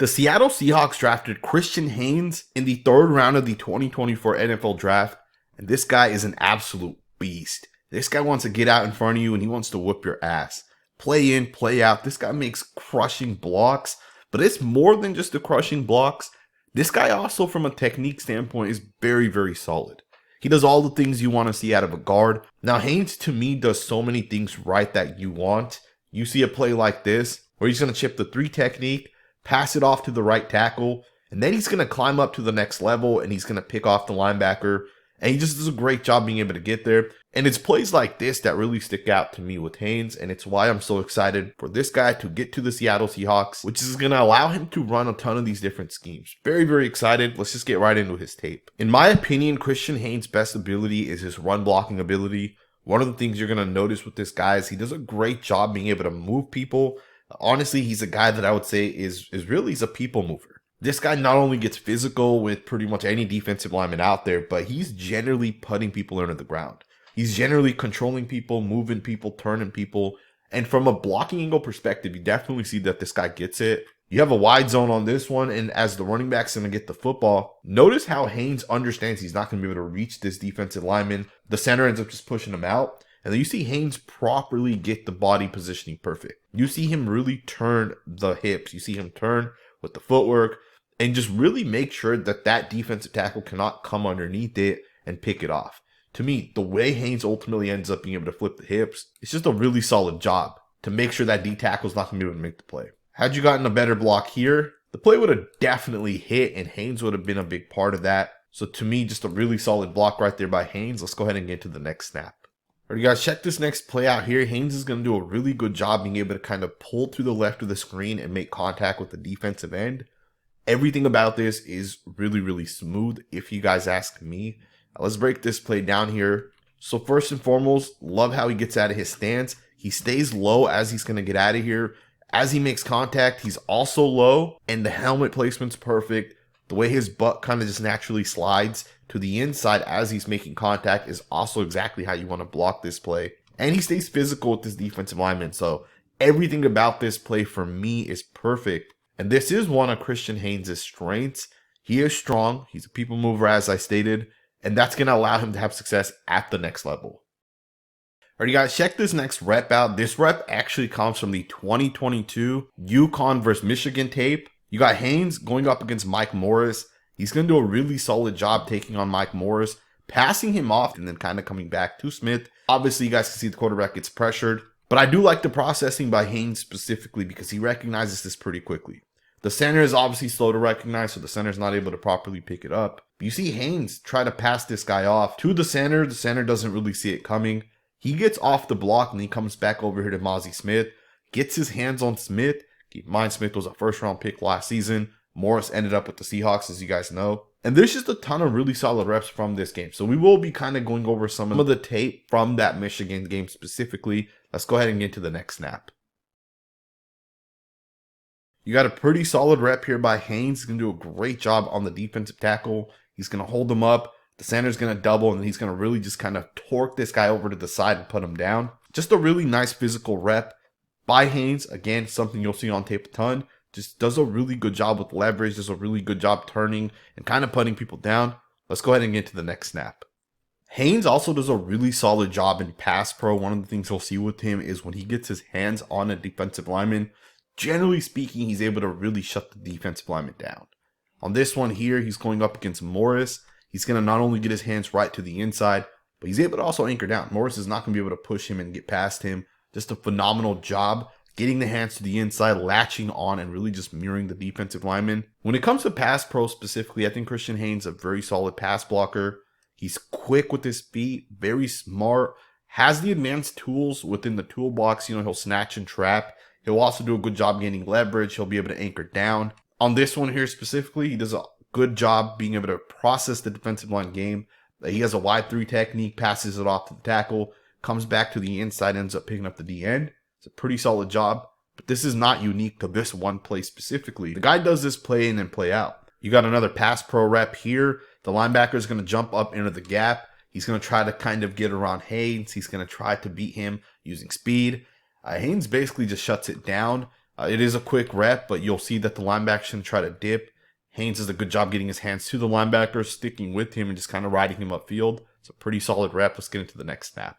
The Seattle Seahawks drafted Christian Haynes in the third round of the 2024 NFL draft, and this guy is an absolute beast. This guy wants to get out in front of you and he wants to whoop your ass. Play in, play out. This guy makes crushing blocks, but it's more than just the crushing blocks. This guy also, from a technique standpoint, is very, very solid. He does all the things you want to see out of a guard. Now, Haynes, to me, does so many things right that you want. You see a play like this, where he's going to chip the 3 technique, pass it off to the right tackle, and then he's going to climb up to the next level, and he's going to pick off the linebacker. And he just does a great job being able to get there. And it's plays like this that really stick out to me with Haynes, and it's why I'm so excited for this guy to get to the Seattle Seahawks, which is going to allow him to run a ton of these different schemes. Very, very excited. Let's just get right into his tape. In my opinion, Christian Haynes' best ability is his run blocking ability. One of the things you're going to notice with this guy is he does a great job being able to move people. Honestly, he's a guy that I would say is he's a people mover. This guy not only gets physical with pretty much any defensive lineman out there, but he's generally putting people into the ground. He's generally controlling people, moving people, turning people. And from a blocking angle perspective, you definitely see that this guy gets it. You have a wide zone on this one, and as the running back's going to get the football, notice how Haynes understands he's not going to be able to reach this defensive lineman. The center ends up just pushing him out. And then you see Haynes properly get the body positioning perfect. You see him really turn the hips. You see him turn with the footwork and just really make sure that that defensive tackle cannot come underneath it and pick it off. To me, the way Haynes ultimately ends up being able to flip the hips, it's just a really solid job to make sure that D tackle's not going to be able to make the play. Had you gotten a better block here, the play would have definitely hit and Haynes would have been a big part of that. So to me, just a really solid block right there by Haynes. Let's go ahead and get to the next snap. Alright guys, check this next play out here. Haynes is going to do a really good job being able to kind of pull to the left of the screen and make contact with the defensive end. Everything about this is really, really smooth if you guys ask me. Let's break this play down here. So first and foremost, love how he gets out of his stance. He stays low as he's going to get out of here. As he makes contact, he's also low, and the helmet placement's perfect. The way his butt kind of just naturally slides to the inside as he's making contact is also exactly how you want to block this play. And he stays physical with this defensive lineman. So everything about this play for me is perfect. And this is one of Christian Haynes' strengths. He is strong. He's a people mover, as I stated. And that's going to allow him to have success at the next level. Alright guys, check this next rep out. This rep actually comes from the 2022 Uconn versus Michigan tape. You got Haynes going up against Mike Morris. He's going to do a really solid job taking on Mike Morris, passing him off, and then kind of coming back to Smith. Obviously, you guys can see the quarterback gets pressured. But I do like the processing by Haynes specifically because he recognizes this pretty quickly. The center is obviously slow to recognize, so the center is not able to properly pick it up. But you see Haynes try to pass this guy off to the center. The center doesn't really see it coming. He gets off the block and he comes back over here to Mozzie Smith, gets his hands on Smith. Keep in mind, Smith was a first-round pick last season. Morris ended up with the Seahawks, as you guys know. And there's just a ton of really solid reps from this game. So we will be kind of going over some of the tape from that Michigan game specifically. Let's go ahead and get to the next snap. You got a pretty solid rep here by Haynes. He's going to do a great job on the defensive tackle. He's going to hold him up. The center's going to double, and then he's going to really just kind of torque this guy over to the side and put him down. Just a really nice physical rep by Haynes. Again, something you'll see on tape a ton. Just does a really good job with leverage. Does a really good job turning and kind of putting people down. Let's go ahead and get to the next snap. Haynes also does a really solid job in pass pro. One of the things you'll see with him is when he gets his hands on a defensive lineman, generally speaking, he's able to really shut the defensive lineman down. On this one here, he's going up against Morris. He's going to not only get his hands right to the inside, but he's able to also anchor down. Morris is not going to be able to push him and get past him. Just a phenomenal job getting the hands to the inside, latching on, and really just mirroring the defensive lineman. When it comes to pass pro specifically, I think Christian Haynes is a very solid pass blocker. He's quick with his feet, very smart, has the advanced tools within the toolbox. You know, he'll snatch and trap. He'll also do a good job gaining leverage. He'll be able to anchor down. On this one here specifically, he does a good job being able to process the defensive line game. He has a wide 3 technique, passes it off to the tackle, comes back to the inside, ends up picking up the D end. It's a pretty solid job, but this is not unique to this one play specifically. The guy does this play in and play out. You got another pass pro rep here. The linebacker is going to jump up into the gap. He's going to try to kind of get around Haynes. He's going to try to beat him using speed. Haynes basically just shuts it down. It is a quick rep, but you'll see that the linebacker shouldn't try to dip. Haynes does a good job getting his hands to the linebacker, sticking with him and just kind of riding him upfield. It's a pretty solid rep. Let's get into the next snap.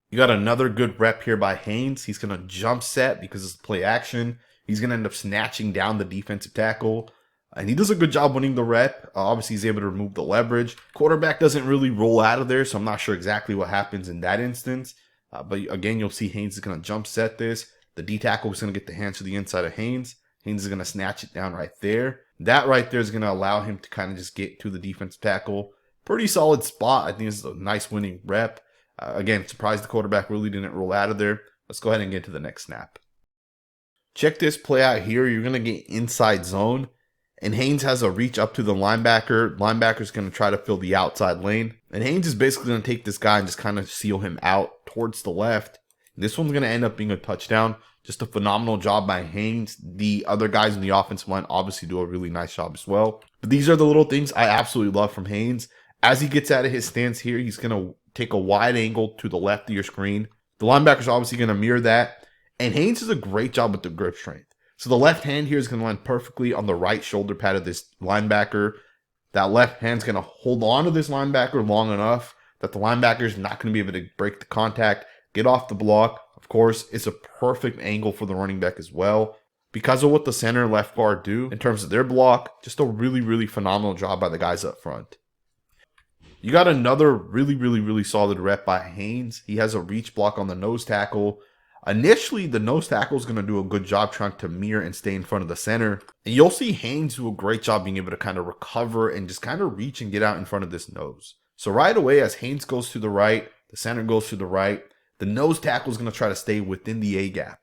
You got another good rep here by Haynes. He's going to jump set because it's play action. He's going to end up snatching down the defensive tackle. And he does a good job winning the rep. Obviously, he's able to remove the leverage. Quarterback doesn't really roll out of there, so I'm not sure exactly what happens in that instance. But again, you'll see Haynes is going to jump set this. The D tackle is going to get the hands to the inside of Haynes. Haynes is going to snatch it down right there. That right there is going to allow him to kind of just get to the defensive tackle. Pretty solid spot. I think this is a nice winning rep. Again, surprised the quarterback really didn't roll out of there. Let's go ahead and get to the next snap. Check this play out here. You're going to get inside zone. And Haynes has a reach up to the linebacker. Linebacker's going to try to fill the outside lane. And Haynes is basically going to take this guy and just kind of seal him out towards the left. This one's going to end up being a touchdown. Just a phenomenal job by Haynes. The other guys in the offensive line obviously do a really nice job as well. But these are the little things I absolutely love from Haynes. As he gets out of his stance here, he's going to take a wide angle to the left of your screen. The linebacker's obviously going to mirror that. And Haynes does a great job with the grip strength. So the left hand here is going to land perfectly on the right shoulder pad of this linebacker. That left hand's going to hold on to this linebacker long enough that the linebacker is not going to be able to break the contact, get off the block. Of course, it's a perfect angle for the running back as well. Because of what the center and left guard do in terms of their block, just a really, really phenomenal job by the guys up front. You got another really solid rep by Haynes. He has a reach block on the nose tackle. Initially, the nose tackle is going to do a good job trying to mirror and stay in front of the center. And you'll see Haynes do a great job being able to kind of recover and just kind of reach and get out in front of this nose. So right away, as Haynes goes to the right, the center goes to the right, the nose tackle is going to try to stay within the A-gap.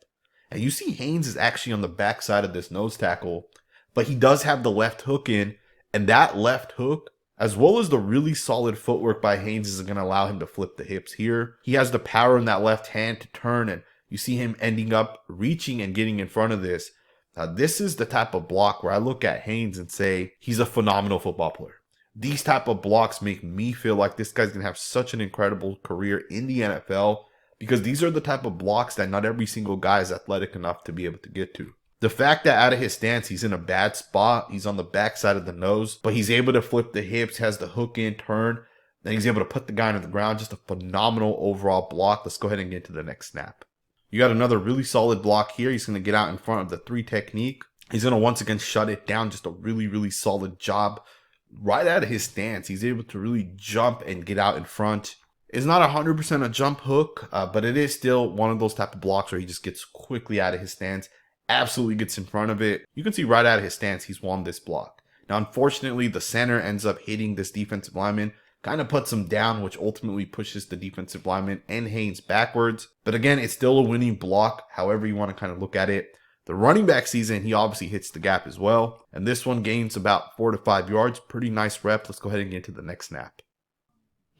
And you see Haynes is actually on the back side of this nose tackle, but he does have the left hook in, and that left hook, as well as the really solid footwork by Haynes, is going to allow him to flip the hips here. He has the power in that left hand to turn, and you see him ending up reaching and getting in front of this. Now, this is the type of block where I look at Haynes and say, he's a phenomenal football player. These type of blocks make me feel like this guy's going to have such an incredible career in the NFL, because these are the type of blocks that not every single guy is athletic enough to be able to get to. The fact that out of his stance, he's in a bad spot, he's on the back side of the nose, but he's able to flip the hips, has the hook in, turn, then he's able to put the guy on the ground. Just a phenomenal overall block. Let's go ahead and get to the next snap. You got another really solid block here. He's going to get out in front of the 3 technique. He's going to once again shut it down. Just a really solid job. Right out of his stance, he's able to really jump and get out in front. It's not 100% a jump hook, but it is still one of those type of blocks where he just gets quickly out of his stance, absolutely gets in front of it. You can see right out of his stance, he's won this block. Now, unfortunately, the center ends up hitting this defensive lineman, kind of puts him down, which ultimately pushes the defensive lineman and Haynes backwards. But again, it's still a winning block, however you want to kind of look at it. The running back season, he obviously hits the gap as well. And this one gains about 4 to 5 yards. Pretty nice rep. Let's go ahead and get to the next snap.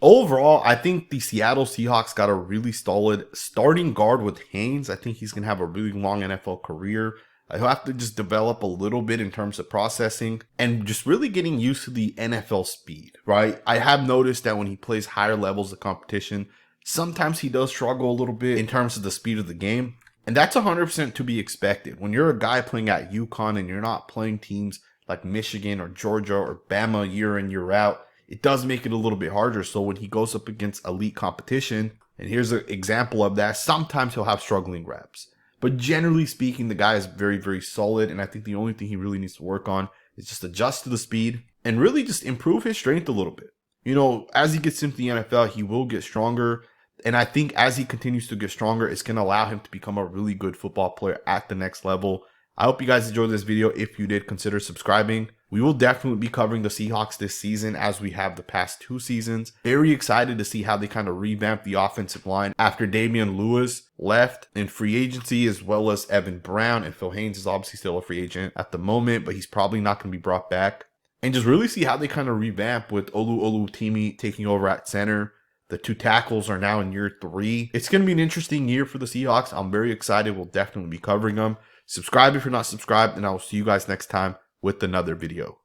Overall, I think the Seattle Seahawks got a really solid starting guard with Haynes. I think he's going to have a really long NFL career. He'll have to just develop a little bit in terms of processing and just really getting used to the NFL speed, right? I have noticed that when he plays higher levels of competition, sometimes he does struggle a little bit in terms of the speed of the game. And that's 100% to be expected. When you're a guy playing at Uconn and you're not playing teams like Michigan or Georgia or Bama year in, year out, it does make it a little bit harder. So when he goes up against elite competition, and here's an example of that, sometimes he'll have struggling reps. But generally speaking, the guy is very solid. And I think the only thing he really needs to work on is just adjust to the speed and really just improve his strength a little bit. You know, as he gets into the NFL, he will get stronger. And I think as he continues to get stronger, it's going to allow him to become a really good football player at the next level. I hope you guys enjoyed this video. If you did, consider subscribing. We will definitely be covering the Seahawks this season as we have the past 2 seasons. Very excited to see how they kind of revamp the offensive line after Damian Lewis left in free agency, as well as Evan Brown. And Phil Haynes is obviously still a free agent at the moment, but he's probably not going to be brought back. And just really see how they kind of revamp with Oluwatimi taking over at center. The 2 tackles are now in year 3. It's going to be an interesting year for the Seahawks. I'm very excited. We'll definitely be covering them. Subscribe if you're not subscribed, and I will see you guys next time with another video.